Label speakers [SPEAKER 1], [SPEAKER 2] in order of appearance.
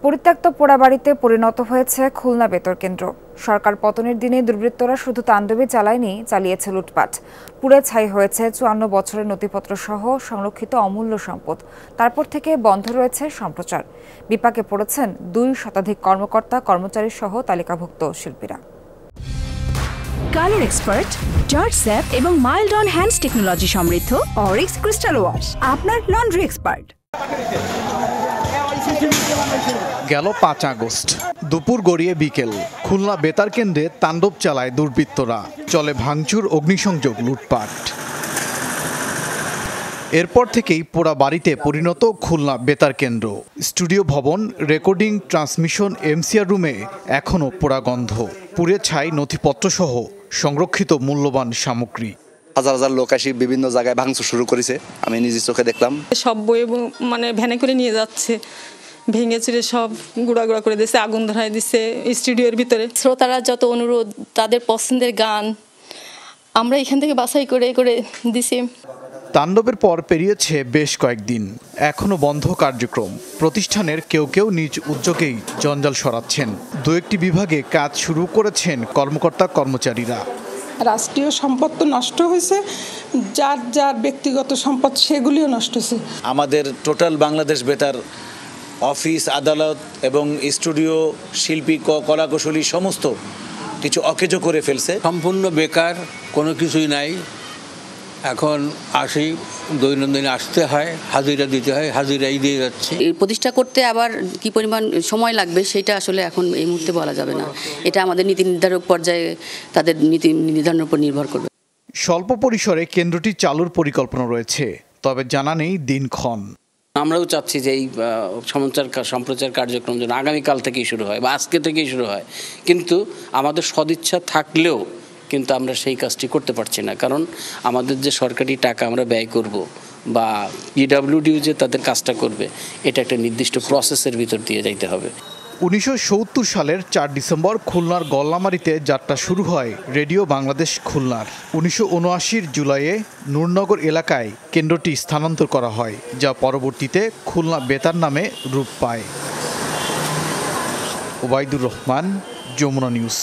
[SPEAKER 1] পরিত্যক্ত পোড়াবাড়িতে পরিণত হয়েছে খুলনা বেতার কেন্দ্র। সরকার পতনের দিনে দুর্বৃত্তরা শুধু তাণ্ডবই চালিয়েছে লুটপাট। পুড়ে ছাই হয়েছে ৫৪ বছরের নথিপত্র সহ সংরক্ষিত অমূল্য সম্পদ। তারপর থেকে বন্ধ রয়েছে সম্প্রচার। বিপাকে পড়েছেন ২ শতাধিক কর্মকর্তা কর্মচারী সহ তালিকাভুক্ত শিল্পীরা।
[SPEAKER 2] কালার এক্সপার্ট, জর্জ স্যাপ এবং মাইল্ড অন হ্যান্ডস টেকনোলজি সমৃদ্ধ অরিক্স ক্রিস্টাল ওয়াশ আপনার লন্ড্রি এক্সপার্ট।
[SPEAKER 3] গেল ৫ আগস্ট দুপুর গড়িয়ে বিকেল খুলনা বেতার কেন্দ্রে তাণ্ডব চালায় দুর্বৃত্তরা। চলে ভাঙচুর, অগ্নিসংযোগ, লুটপাট। এরপর থেকেই পোড়া বাড়িতে পরিণত খুলনা বেতার কেন্দ্র। স্টুডিও ভবন, রেকর্ডিং, ট্রান্সমিশন, এমসিআর রুমে এখনও পোড়া গন্ধ। পুড়ে ছাই নথিপত্র সহ সংরক্ষিত মূল্যবান সামগ্রী।
[SPEAKER 4] হাজার হাজার লোক আসি বিভিন্ন জায়গায় ভাঙচুর শুরু করেছে। আমি নিজের চোখে দেখলাম।
[SPEAKER 5] সব বই ভ্যানে করে নিয়ে যাচ্ছে, ভেঙে চুরে সব গুঁড়া গুঁড়া করে দিচ্ছে, আগুন ধরায় দিচ্ছে স্টুডিওর ভিতরে।
[SPEAKER 6] শ্রোতারা যত অনুরোধ, তাদের পছন্দের গান আমরা এখান থেকে বাছাই করে করে দিছি।
[SPEAKER 3] তাণ্ডবের পর পেরিয়েছে বেশ কয়েকদিন, এখনো বন্ধ কার্যক্রম। প্রতিষ্ঠানের কেউ কেউ নিজ উদ্যোগেই জঞ্জাল সরাচ্ছেন। ২-১টি বিভাগে কাজ শুরু করেছেন কর্মকর্তা কর্মচারীরা।
[SPEAKER 7] রাষ্ট্রীয় সম্পদ তো নষ্ট হয়েছে, যার যার ব্যক্তিগত সম্পদ সেগুলিও নষ্ট হয়েছে।
[SPEAKER 8] আমাদের টোটাল বাংলাদেশ বেতার অফিস, আদালত এবং স্টুডিও, শিল্পী, কলাকুশলী সমস্ত কিছু অকেজো করে ফেলছে।
[SPEAKER 9] সম্পূর্ণ বেকার, কোনো কিছুই নাই। এখন আসি, দৈনন্দিন আসতে হয়, হাজিরা দিতে হয়, হাজিরাই দিয়ে যাচ্ছে।
[SPEAKER 6] প্রতিষ্ঠা করতে আবার কি পরিমাণ সময় লাগবে সেটা আসলে এখন এই মুহূর্তে বলা যাবে না। এটা আমাদের নীতি নির্ধারক পর্যায়ে তাদের নীতি নির্ধারণের উপর নির্ভর করবে।
[SPEAKER 3] স্বল্প পরিসরে কেন্দ্রটি চালুর পরিকল্পনা রয়েছে, তবে জানা নেই দিনক্ষণ।
[SPEAKER 9] আমরাও চাচ্ছি যে এই সম্প্রচার কার্যক্রম যেন আগামীকাল থেকেই শুরু হয় বা আজকে থেকেই শুরু হয়, কিন্তু আমাদের সদিচ্ছা থাকলেও কিন্তু আমরা সেই কাজটি করতে পারছি না। কারণ আমাদের যে সরকারি টাকা আমরা ব্যয় করব বা পিডব্লিউডি যে তাদের কাজটা করবে, এটা একটা নির্দিষ্ট প্রসেসের ভিতর দিয়ে যাইতে হবে।
[SPEAKER 3] ১৯৭০ সালের ৪ ডিসেম্বর খুলনার গল্লামারীতে যাত্রা শুরু হয় রেডিও বাংলাদেশ খুলনার। ১৯৭৯ জুলাইয়ে নূরনগর এলাকায় কেন্দ্রটি স্থানান্তর করা হয়, যা পরবর্তীতে খুলনা বেতার নামে রূপ পায়। ওবায়দুর রহমান, যমুনা নিউজ।